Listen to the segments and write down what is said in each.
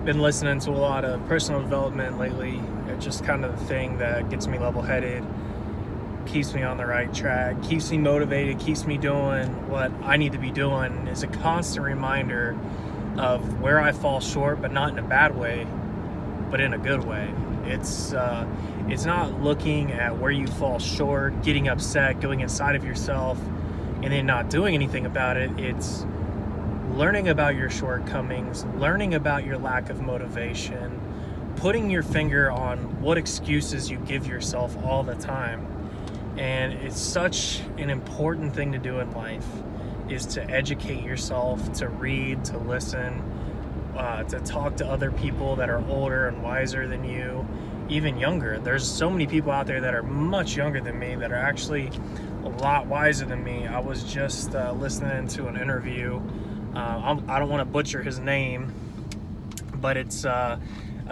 been listening to a lot of personal development lately. It's just kind of the thing that gets me level-headed, keeps me on the right track, keeps me motivated, keeps me doing what I need to be doing. Is a constant reminder of where I fall short, but not in a bad way, but in a good way. It's not looking at where you fall short, getting upset, going inside of yourself, and then not doing anything about it. It's learning about your shortcomings, learning about your lack of motivation, putting your finger on what excuses you give yourself all the time. And it's such an important thing to do in life, is to educate yourself, to read, to listen, to talk to other people that are older and wiser than you, even younger. There's so many people out there that are much younger than me that are actually a lot wiser than me. I was just listening to an interview. I don't want to butcher his name, but it's a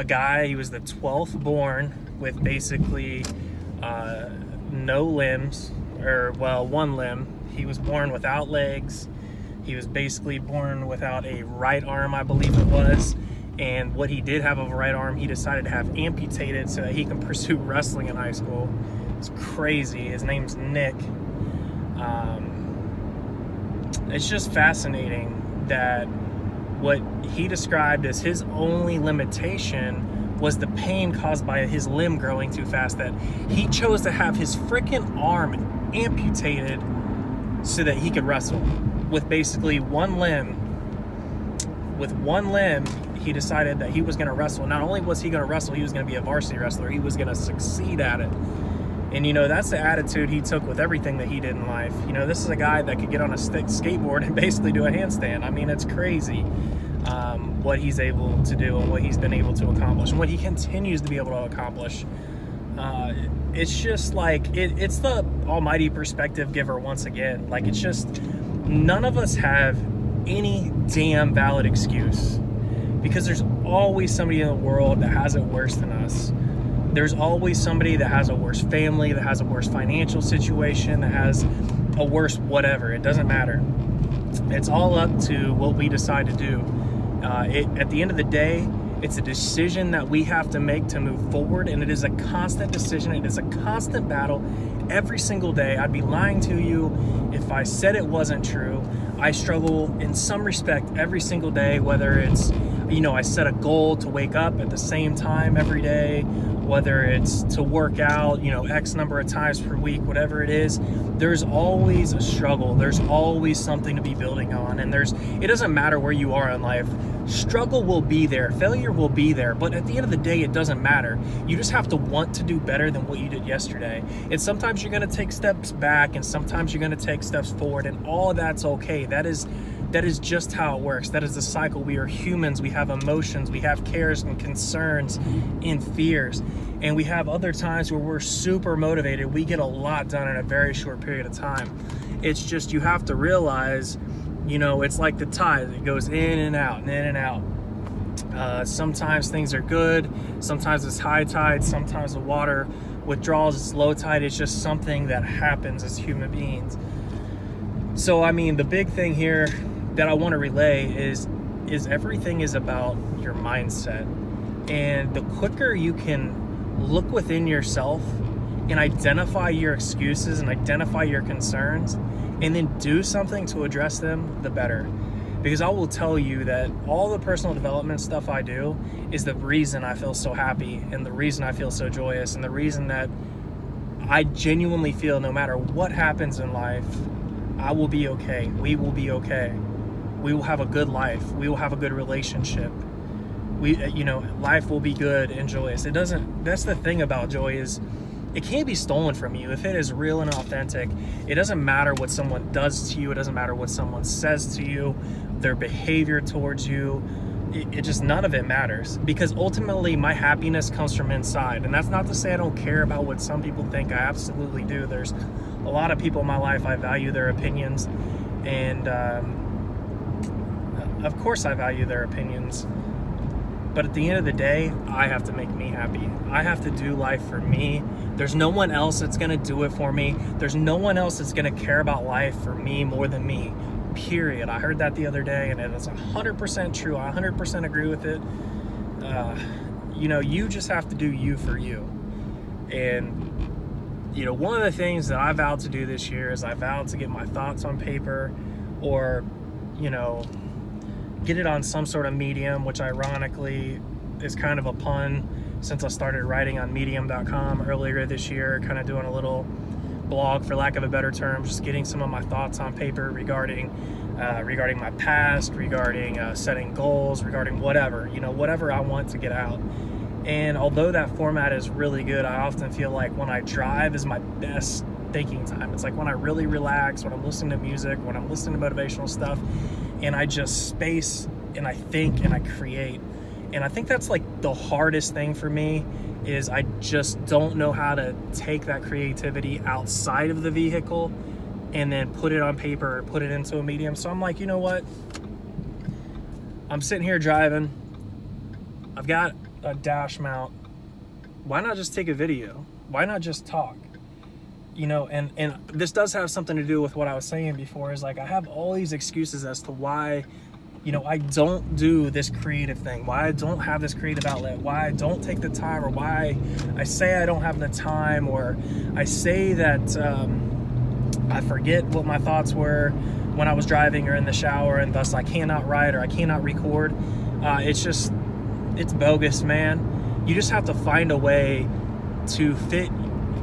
guy. He was the 12th born with basically no limbs, or well, one limb. He was born without legs. He was basically born without a right arm, I believe it was. And what he did have of a right arm, he decided to have amputated so that he can pursue wrestling in high school. It's crazy. His name's Nick. It's just fascinating that what he described as his only limitation was the pain caused by his limb growing too fast, that he chose to have his freaking arm amputated so that he could wrestle with basically one limb. With one limb, he decided that he was going to wrestle. Not only was he going to wrestle, he was going to be a varsity wrestler. He was going to succeed at it. And, that's the attitude he took with everything that he did in life. This is a guy that could get on a skateboard and basically do a handstand. I mean, it's crazy what he's able to do and what he's been able to accomplish and what he continues to be able to accomplish. It's just like, it's the almighty perspective giver once again. Like, it's just, none of us have any damn valid excuse, because there's always somebody in the world that has it worse than us. There's always somebody that has a worse family, that has a worse financial situation, that has a worse whatever. It doesn't matter. It's all up to what we decide to do. At the end of the day, it's a decision that we have to make to move forward, and it is a constant decision. It is a constant battle every single day. I'd be lying to you if I said it wasn't true. I struggle in some respect every single day, whether it's, I set a goal to wake up at the same time every day, whether it's to work out, X number of times per week, whatever it is. There's always a struggle. There's always something to be building on. And it doesn't matter where you are in life. Struggle will be there. Failure will be there. But at the end of the day, it doesn't matter. You just have to want to do better than what you did yesterday. And sometimes you're going to take steps back, and sometimes you're going to take steps forward, and all of that's okay. That is just how it works. That is the cycle. We are humans. We have emotions. We have cares and concerns and fears. And we have other times where we're super motivated. We get a lot done in a very short period of time. It's just, you have to realize, it's like the tide. It goes in and out and in and out. Sometimes things are good. Sometimes it's high tide. Sometimes the water withdrawals. It's low tide. It's just something that happens as human beings. So, the big thing here that I want to relay is everything is about your mindset. And the quicker you can look within yourself and identify your excuses and identify your concerns and then do something to address them, the better. Because I will tell you that all the personal development stuff I do is the reason I feel so happy, and the reason I feel so joyous, and the reason that I genuinely feel no matter what happens in life, I will be okay. We will be okay. We will have a good life. We will have a good relationship. Life will be good and joyous. That's the thing about joy, is it can't be stolen from you. If it is real and authentic, it doesn't matter what someone does to you. It doesn't matter what someone says to you, their behavior towards you. It just, none of it matters, because ultimately my happiness comes from inside. And that's not to say I don't care about what some people think. I absolutely do. There's a lot of people in my life, I value their opinions, and of course I value their opinions. But at the end of the day, I have to make me happy. I have to do life for me. There's no one else that's going to do it for me. There's no one else that's going to care about life for me more than me. Period. I heard that the other day, and it is 100% true. I 100% agree with it. you just have to do you for you. And one of the things that I vowed to do this year is I vowed to get my thoughts on paper, or get it on some sort of medium, which ironically is kind of a pun, since I started writing on medium.com earlier this year, kind of doing a little blog, for lack of a better term, just getting some of my thoughts on paper regarding my past, regarding setting goals, regarding whatever I want to get out. And although that format is really good, I often feel like when I drive is my best thinking time. It's like when I really relax, when I'm listening to music, when I'm listening to motivational stuff, and I just space and I think and I create. And I think that's like the hardest thing for me, is I just don't know how to take that creativity outside of the vehicle and then put it on paper or put it into a medium. So I'm like, you know what? I'm sitting here driving. I've got a dash mount. Why not just take a video? Why not just talk? And this does have something to do with what I was saying before, is like I have all these excuses as to why I don't do this creative thing, why I don't have this creative outlet, why I don't take the time, or why I say I don't have the time, or I say that I forget what my thoughts were when I was driving or in the shower, and thus I cannot write or I cannot record. It's bogus, man. You just have to find a way to fit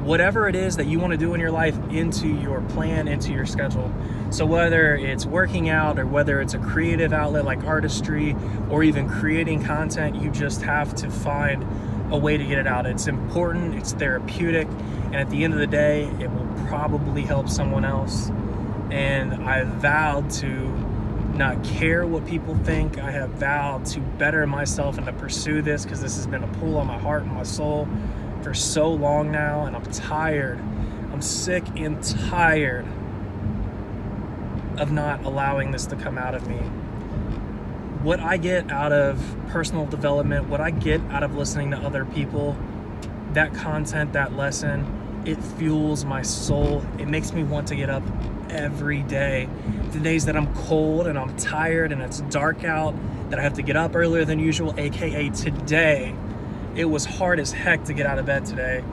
whatever it is that you want to do in your life into your plan, into your schedule. So whether it's working out, or whether it's a creative outlet like artistry, or even creating content, you just have to find a way to get it out. It's important, it's therapeutic, and at the end of the day, it will probably help someone else. And I vowed to not care what people think. I have vowed to better myself and to pursue this, because this has been a pull on my heart and my soul for so long now, and I'm tired. I'm sick and tired of not allowing this to come out of me. What I get out of personal development, what I get out of listening to other people, that content, that lesson, it fuels my soul. It makes me want to get up every day. The days that I'm cold and I'm tired and it's dark out, that I have to get up earlier than usual, aka today. It was hard as heck to get out of bed today,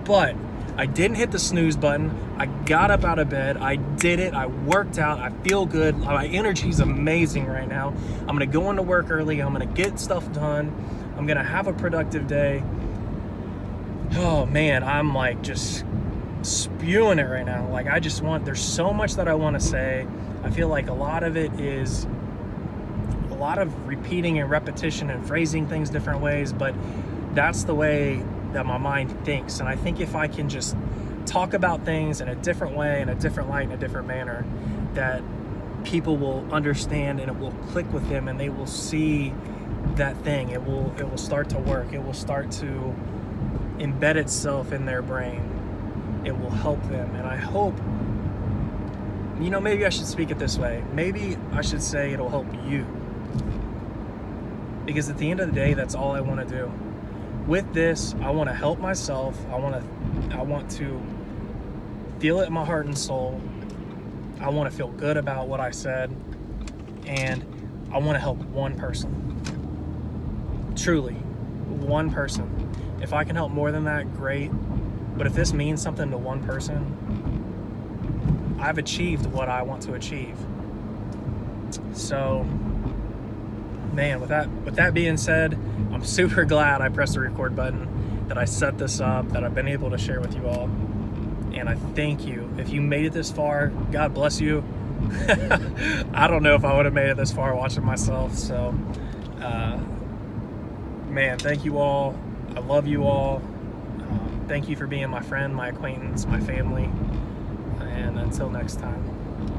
but I didn't hit the snooze button. I got up out of bed. I did it. I worked out. I feel good. My energy is amazing right now. I'm going to go into work early. I'm going to get stuff done. I'm going to have a productive day. Oh man, I'm like just spewing it right now. Like there's so much that I want to say. I feel like a lot of it is a lot of repeating and repetition and phrasing things different ways, but that's the way that my mind thinks. And I think if I can just talk about things in a different way, in a different light, in a different manner, that people will understand and it will click with them, and they will see that thing. It will start to work. It will start to embed itself in their brain. It will help them. And I hope, maybe I should speak it this way. Maybe I should say it'll help you. Because at the end of the day, that's all I want to do. With this, I want to help myself. I want to feel it in my heart and soul. I want to feel good about what I said. And I want to help one person. Truly, one person. If I can help more than that, great. But if this means something to one person, I've achieved what I want to achieve. So, man, with that being said, I'm super glad I pressed the record button, that I set this up, that I've been able to share with you all. And I thank you. If you made it this far, God bless you. I don't know if I would have made it this far watching myself. So, man, thank you all. I love you all. Thank you for being my friend, my acquaintance, my family. And until next time.